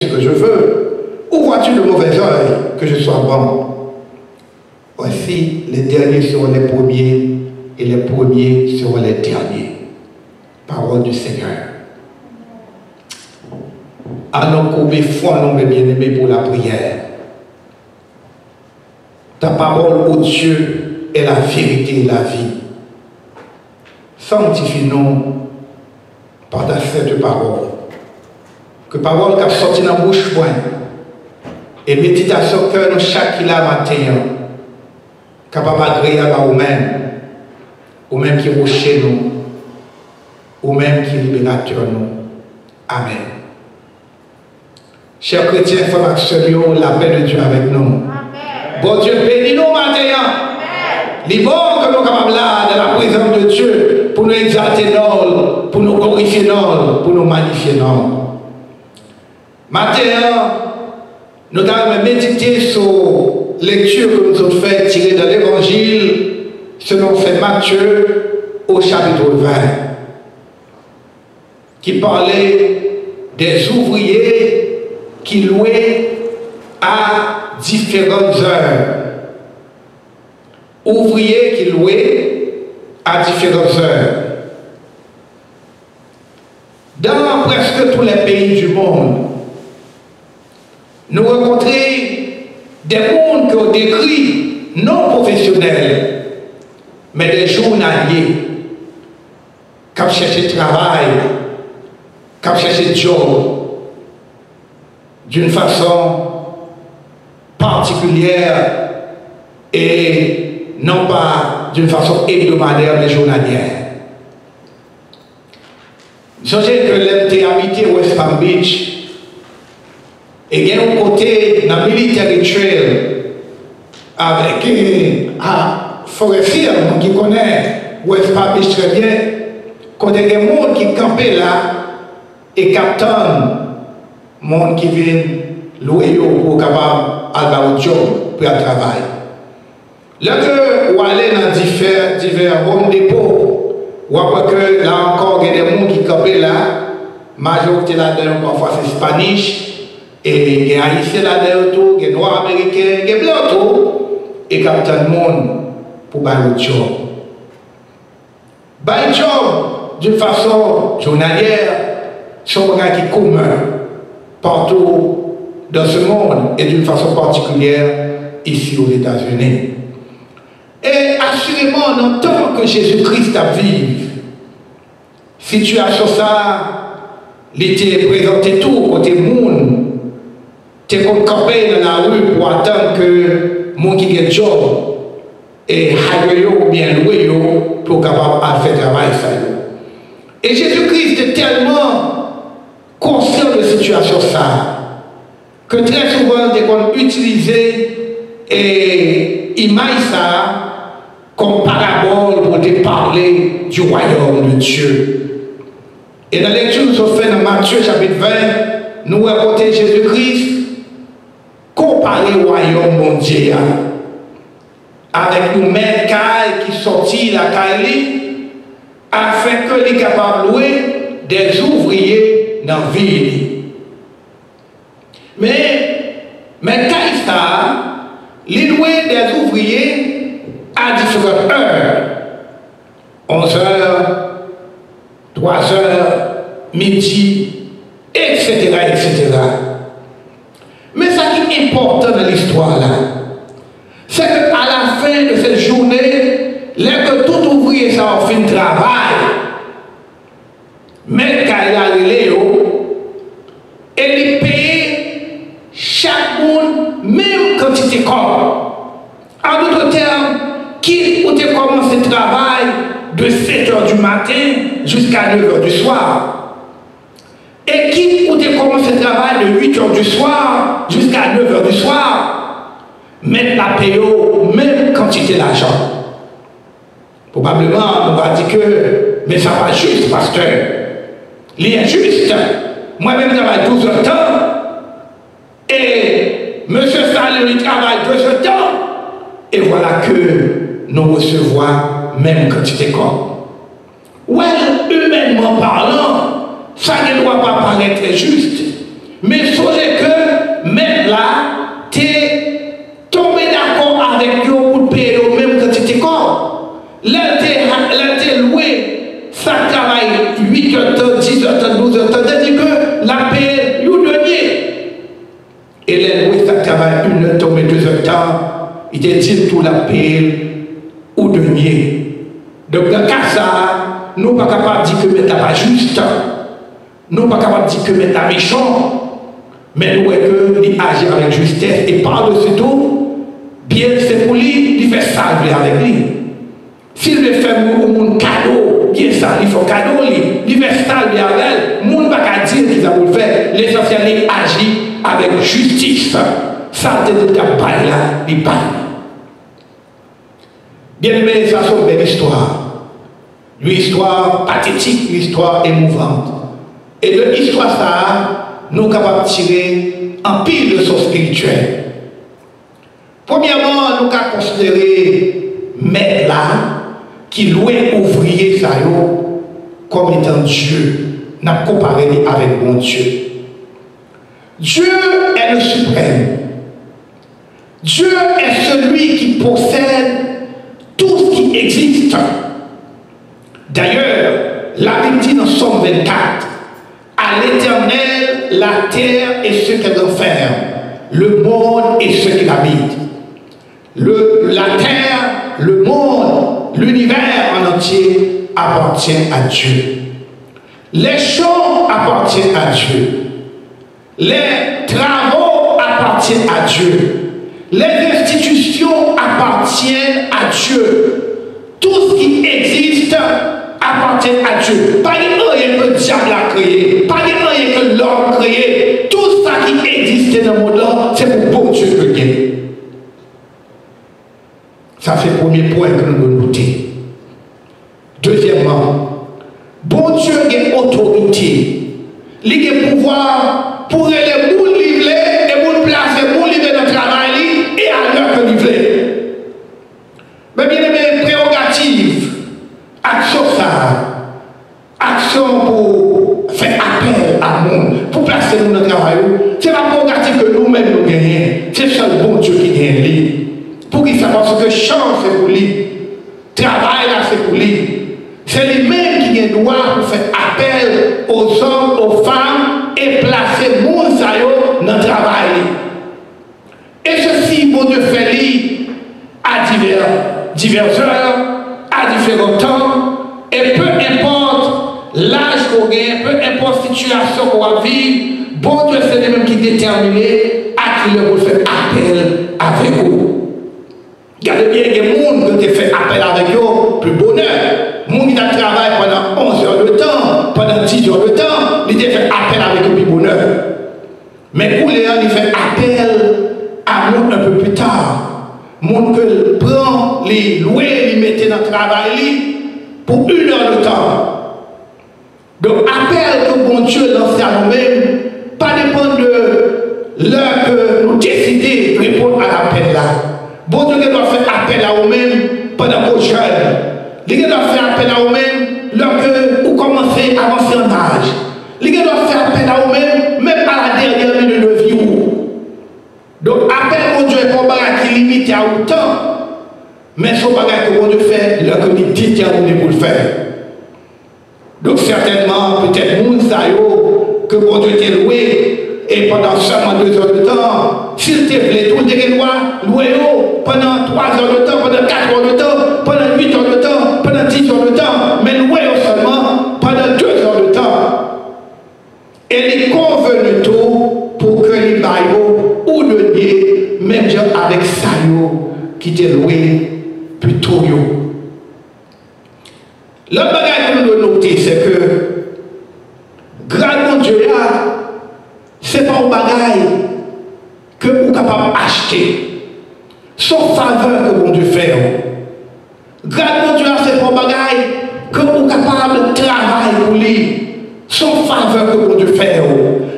que je veux? Ou vois-tu le mauvais œil que je sois bon? Voici, les derniers seront les premiers et les premiers seront les derniers. Parole du Seigneur. Allons couper foi, non, mes bien-aimés, pour la prière. Ta parole, ô Dieu, est la vérité et la vie. Sanctifie-nous par ta sainte parole. Que parole qui a sorti dans la bouche point et méditation cœur nous chaque matin, capable d'agréer à nous-mêmes, ou même qui rocher nous, ou même qui libérateur nous. Amen. Chers chrétiens, frères et sœurs, la paix de Dieu avec nous. Amen. Bon Dieu, bénis-nous maintenant. Il est bon que nous sommes capables là, dans la présence de Dieu, pour nous exalter, pour nous glorifier, pour nous magnifier. Maintenant, nous allons méditer sur lecture que nous avons fait tirée de l'évangile selon Saint Matthieu au chapitre 20, qui parlait des ouvriers qui louaient à différentes heures. Ouvriers qui louaient à différentes heures. Dans presque tous les pays du monde, nous rencontrons des mondes qui ont décrit non professionnels, mais des journaliers qui ont cherché travail, qui ont cherché job d'une façon particulière et non pas d'une façon hebdomadaire mais journalière. Songez que l'MT habité West Palm Beach et il y a un côté dans le military trail avec un forestier qui connaît West Palm Beach très bien, côté il y a des gens qui campent là et captent les gens qui viennent louer pour capable de job pour le travail. Là que vous allez dans divers home dépôts, vous voyez que là encore il y a des gens qui campent là, majorité là-dedans parfois c'est Spanish. Et il y a Haïtiens là-dedans, il y a Noirs américains, il y a Blancs tout, et il y a tant de monde pour faire le job. Faire le job d'une façon journalière, c'est un bagage qui est commun partout dans ce monde et d'une façon particulière ici aux États-Unis. Et assurément, en tant que Jésus-Christ a vécu, situation ça, il était présenté tout côté monde. Tu es comme campé dans la rue pour attendre que mon qui ait job et hire ou bien louer pour capable faire travail ça. Et Jésus-Christ est tellement conscient de la situation ça que très souvent dès qu'on utilise et image ça comme parabole pour te parler du royaume de Dieu. Et dans la lecture nous avons fait dans Matthieu chapitre 20, nous racontons Jésus-Christ comparer au royaume mondial avec nous mêmes qui sortit la Cali afin que les capables de louer des ouvriers dans la ville. Mais Caïsta, les louer des ouvriers à différentes heures, 11 heures, 3 heures, midi, etc. etc. Mais ce qui est important dans l'histoire là, c'est qu'à la fin de cette journée, lorsque tout ouvrier ça a fait un travail, mais quand il a Léo, et il paye chaque monde, même quantité corps. En d'autres termes, qui ont commencé le travail de 7 h du matin jusqu'à 9 h du soir. Équipe où tu commences le travail de 8 h du soir jusqu'à 9 h du soir, mettre la payo même quantité d'argent. Probablement, on va dire que, mais ça va juste, pasteur. Il est juste. Moi-même, je travaille 12 heures de temps. Et M. Salé, il travaille 2 heures de temps. Et voilà que nous recevons même quantité corps. Ouais, humainement parlant, ça ne doit pas paraître juste. Mais songez Et les loués, ça travaille 1 heure, 2 heures de temps, il te dit tout la paix ou denier. Donc dans le cas ça, nous ne sommes pas capables de dire que nous n'est pas juste, nous ne sommes pas capables de dire que nous n'est méchant, mais nous que nous agir avec justesse et par-dessus tout, bien c'est pour lui, il fait salver avec lui. S'il veut faire un cadeau, bien ça, il faut cadeau, il fait salver avec elle, le monde ne va pas dire qu'il a voulu faire, l'essentiel est agir avec justice. Ça, c'est le travail là, il parle. Bien aimé, ça c'est une belle histoire. Une histoire pathétique, une histoire émouvante. Et de l'histoire ça, nous sommes capables de tirer un pile de leçons spirituelles. Premièrement, nous avons considéré maître là, qui louait ouvrier ça comme étant Dieu. Nous avons comparé avec bon Dieu. Dieu est le suprême. Dieu est celui qui possède tout ce qui existe. D'ailleurs, la Bible dit dans Somme 24, à l'Éternel, la terre et ce qu'elle renferme, le monde et ce qui l'habite. La terre, le monde, l'univers en entier appartient à Dieu. Les champs appartiennent à Dieu. Les travaux appartiennent à Dieu. Les institutions appartiennent à Dieu. Tout ce qui existe appartient à Dieu. Pas rien que le diable a créé, pas rien que l'homme a créé. Tout ça qui existe dans le monde, c'est pour bon Dieu que gagne. Ça c'est le premier point que nous devons noter. Deuxièmement, bon Dieu a autorité. Il a pouvoir pour les boules livrés et pour placer les boules livrés dans le travail et à l'heure que livré. Mais bien aimé, prérogative, action ça, action pour faire appel à monde, pour placer nous dans le travail, c'est la prérogative que nous-mêmes nous gagnons. C'est seul bon Dieu qui gagne lui. Pour qu'il sache parce que chance c'est pour lui, travail là c'est pour lui. C'est lui-même qui a le droit pour faire appel aux hommes, aux femmes et placer monde dans le travail. Et ceci, bon Dieu fait lui à diverses heures, à différents temps, et peu importe l'âge qu'on gagne, peu importe la situation qu'on va vivre, bon Dieu c'est lui-même qui détermine à qui le vous faire appel avec vous. Regardez bien, il y a des gens qui fait appel avec eux, plus bonheur. Les gens qui travaillent pendant 11 heures de temps, pendant 10 heures de temps, ils fait appel avec eux, plus bonheur. Mais pour les gens, ils font appel à nous un peu plus tard. Les gens qui prennent les loués, les mettent dans le travail pour 1 heure de temps. Donc, appel que bon Dieu lance à nous-mêmes, pas dépend de l'heure que nous décidons de répondre à l'appel là. Bon Dieu doit faire appel à vous-même pendant vos jeunes. Il doit faire appel à vous-même lorsque vous commencez à avancer en âge. Il doit faire appel à vous-même même à la dernière minute de vie. Donc appel au Dieu est pas un bagage qui limite à autant, mais c'est un bagage que bon Dieu fait lorsque il détermine pour le faire. Donc certainement, peut-être que bon Dieu t'est loué. Et pendant seulement 2 heures de temps, s'il te plaît, tout le monde loué pendant 3 heures de temps, pendant 4 heures de temps, pendant 8 heures de temps, pendant 10 heures de temps, mais loué seulement pendant 2 heures de temps. Et il convenu tout pour que les baillots ou le nier, même avec ça qui t'est loué plutôt. Le bagage que nous devons noter, c'est que, grâce à Dieu, ce n'est pas un bagage que vous êtes capable d'acheter. Sauf faveur que bon Dieu fait. Grâce à Dieu, ce n'est pas un bagage que vous êtes capable de travailler pour lui. Sauf faveur que bon Dieu fait.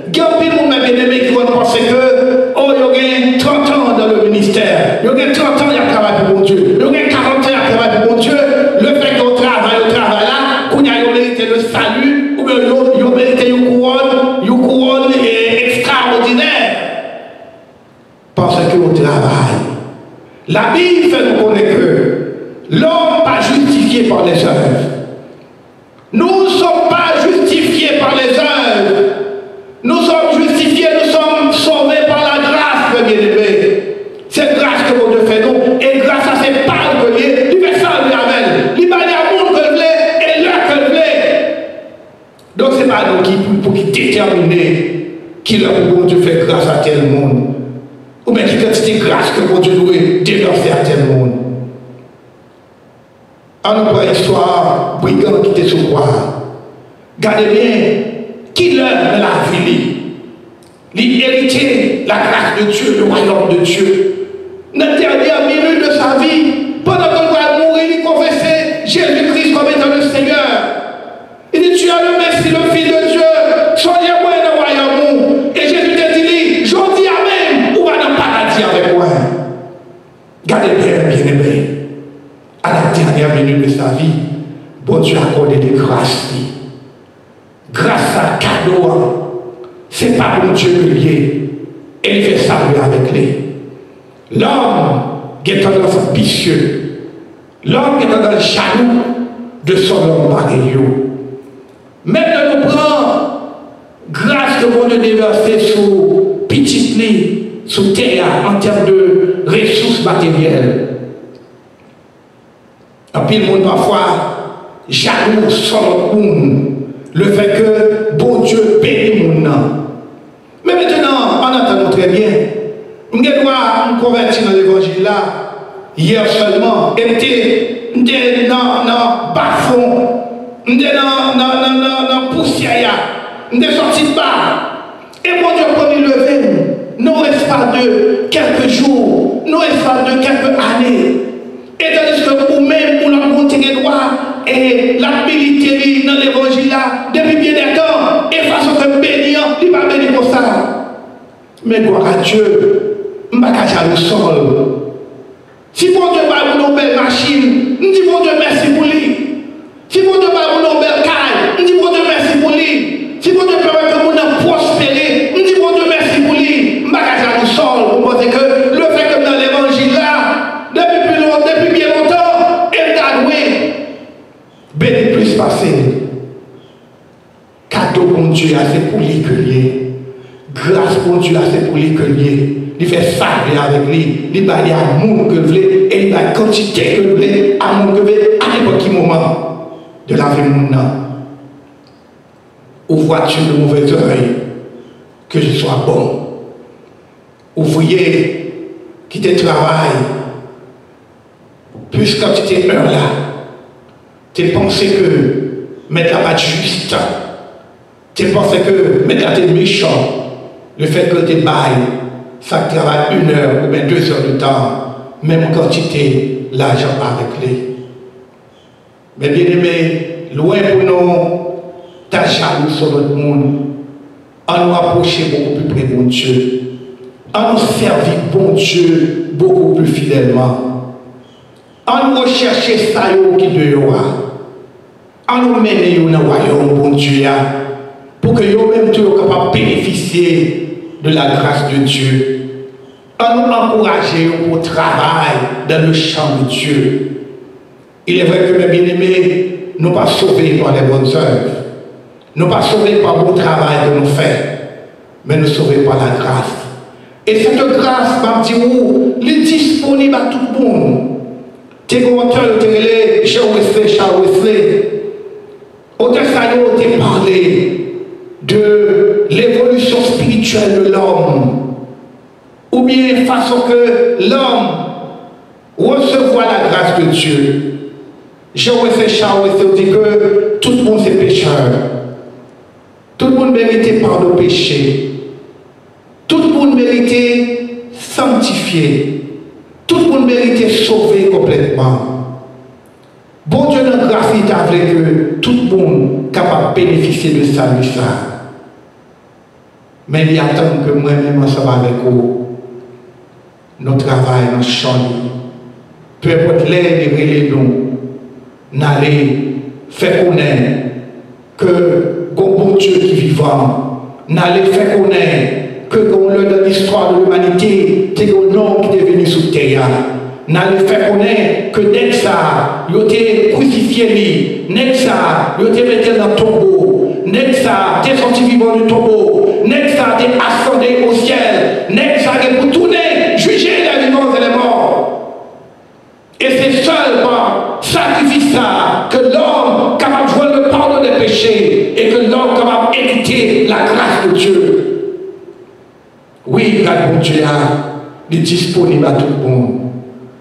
Il y a un peu de monde qui vont penser que, oh, il y a 30 ans dans le ministère. Il y a 30 ans, il y a travail pour bon Dieu. Il y a 40 ans, il y a travail pour bon Dieu. Le fait qu'on travaille là, qu'on a mérité le salut, ou bien il a mérité une couronne extraordinaire. Parce qu'on travaille. La Bible fait nous connaître que l'homme n'est pas justifié par les œuvres. Nous ne sommes pas justifiés par les œuvres. Nous sommes justifiés, nous sommes sauvés par la grâce. déterminer qui leur bon Dieu fait grâce à tel monde. Ou bien qui quantité de grâce que bon Dieu doit déverser à tel monde. On nous prend l'histoire brigand qui était sur quoi. Gardez bien, qui leur de la vie. Il héritait la grâce de Dieu, le royaume de Dieu. Dans la dernière minute de sa vie, pendant qu'on va mourir, il confessait Jésus-Christ comme étant le Seigneur. Il dit, tu as le Messie, le Fils de Dieu, soyez-moi dans le royaume. Et Jésus te dit, je dis Amen, ou va dans le paradis avec moi. Gardez bien, bien-aimé. À la dernière minute de sa vie, bon Dieu a accordé des grâces. Grâce à cadeau. C'est pas bon Dieu que lié. Et il fait ça avec lui. L'homme qui est tendance ambitieux. L'homme qui est tendance jaloux de son homme pareil. Maintenant, nous prenons grâce que bon Dieu déversé sur petit lit, sur terre, en termes de ressources matérielles. Et puis, le monde parfois jaloux sur le monde. Le fait que bon Dieu bénit mon nom. Mais maintenant, on entend très bien. Je dois me convertir dans l'évangile là, hier seulement. Et je suis dans le bas-fond, je suis dans la poussière, je suis sorti de bas. Et mon Dieu, quand il levé, nous reste pas de quelques jours, nous reste pas de quelques années. Et tandis que vous-même, vous l'avez montré droit, et l'habilité dans l'évangile là, depuis bien des temps, et façon que bénir, il va bénir pour ça. Mais gloire à Dieu, je ne vais pas le sol. Si mon Dieu va vous une belle machine, je dis mon Dieu merci pour lui. Si mon Dieu va vous une belle caille, je dis mon Dieu merci pour lui. Si mon Dieu permet que vous prospérez, je dis mon Dieu merci pour lui. Je ne vais pas le sol. Vous pensez que le fait que dans l'évangile là, depuis bien longtemps, il t'a doué. Béni plus passé. Cadeau pour Dieu, c'est pour lui que lié. Grâce pour Dieu, c'est pour lui que lié. Il fait salver avec lui. Il va aller à l'amour que vous voulez. Et il va quantité que vous voulez. Amour que vous voulez. À n'importe quel moment de la vie maintenant. Ou vois-tu de mauvais oreilles que je sois bon. Ouvrier qui te travaille. Plus quand tu t'es heure là. Tu pensé que mettre la patte juste. Tu pensé que mettre la tête méchant. Le fait que tu bailles, ça travaille 1 heure ou bien 2 heures de temps, même quantité, l'argent avec lui. Mais bien aimé, loin pour nous, ta jaloux sur notre monde, on nous approcher beaucoup plus près de bon Dieu, on nous servir bon Dieu beaucoup plus fidèlement, on nous rechercher ça qui dehors, on nous mener dans le royaume bon Dieu, pour que nous-mêmes soyons capables de bénéficier de la grâce de Dieu. On nous encourager au travail dans le champ de Dieu. Il est vrai que mes bien-aimés, nous ne sommes pas sauvés par les bonnes œuvres. Nous ne sommes pas sauvés par le bon travail que nous faisons. Mais nous sommes sauvés par la grâce. Et cette grâce, je dis, elle est disponible à tout le monde. Tu es auteur de Charles Wesley. Auteur de tu parlé de l'évolution spirituelle de l'homme, ou bien façon que l'homme recevoir la grâce de Dieu. Charles dit que tout le monde est pécheur, tout le monde mérite pardon de péché, tout le monde mérite sanctifié, tout le monde mérite sauvé complètement. Bon Dieu, notre grâce, il a voulu que tout le monde soit capable de bénéficier de salut ça. Mais il attend que moi-même, ensemble avec vous, notre travail, notre champ, peu importe l'aide et nous, n'allez faire connaître que bon Dieu qui est vivant, n'allez faire connaître que dans l'histoire de l'humanité, c'est un homme qui est venu sur terre. N'allez faire connaître que dès que ça, il a été crucifié, dès que ça, il a été mis dans le tombeau, dès que ça, il est sorti vivant du tombeau, dès que ça, il est ascendé au ciel, dès que ça, il est pour tourner, juger les vivants et les morts. Et c'est seul par sacrifice ça que l'homme capable de jouer le pardon des péchés et que l'homme capable d'éviter la grâce Oui, grâce bon Dieu est disponible à tout le monde.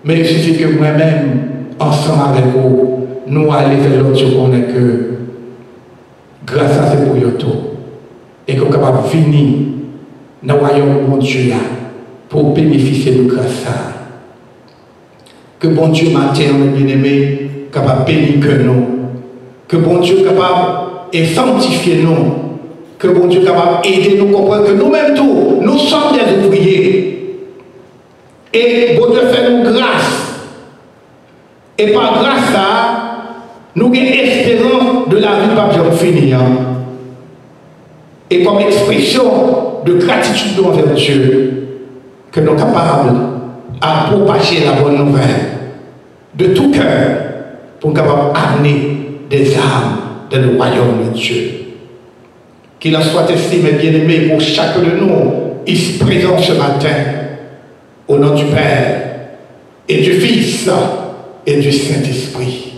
Mais il suffit que moi-même, ensemble avec vous, nous allons faire l'autre Dieu qu'on est que grâce à ce pour tout. Et qu'on est capable de venir dans le royaume de mon Dieu pour bénéficier de grâce à. Que bon Dieu matin, mes bien-aimés, capable de bénir que nous. Que bon Dieu capable de sanctifier nous. Que bon Dieu capable d'aider nous à comprendre que nous-mêmes tous, nous sommes des ouvriers. Et bon Dieu fait nous grâce. Et par grâce à nous avons espérance de la vie pas finir. Et comme expression de gratitude envers Dieu, que nous sommes capables à propager la bonne nouvelle de tout cœur pour nous capables d'amener des âmes dans le royaume de Dieu. Qu'il en soit ainsi, mes bien-aimés, pour chacun de nous, ici présent ce matin, au nom du Père et du Fils et du Saint-Esprit.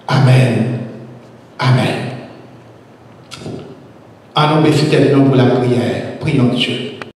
Amen. Amen. Allons baisser tête pour la prière. Prions Dieu.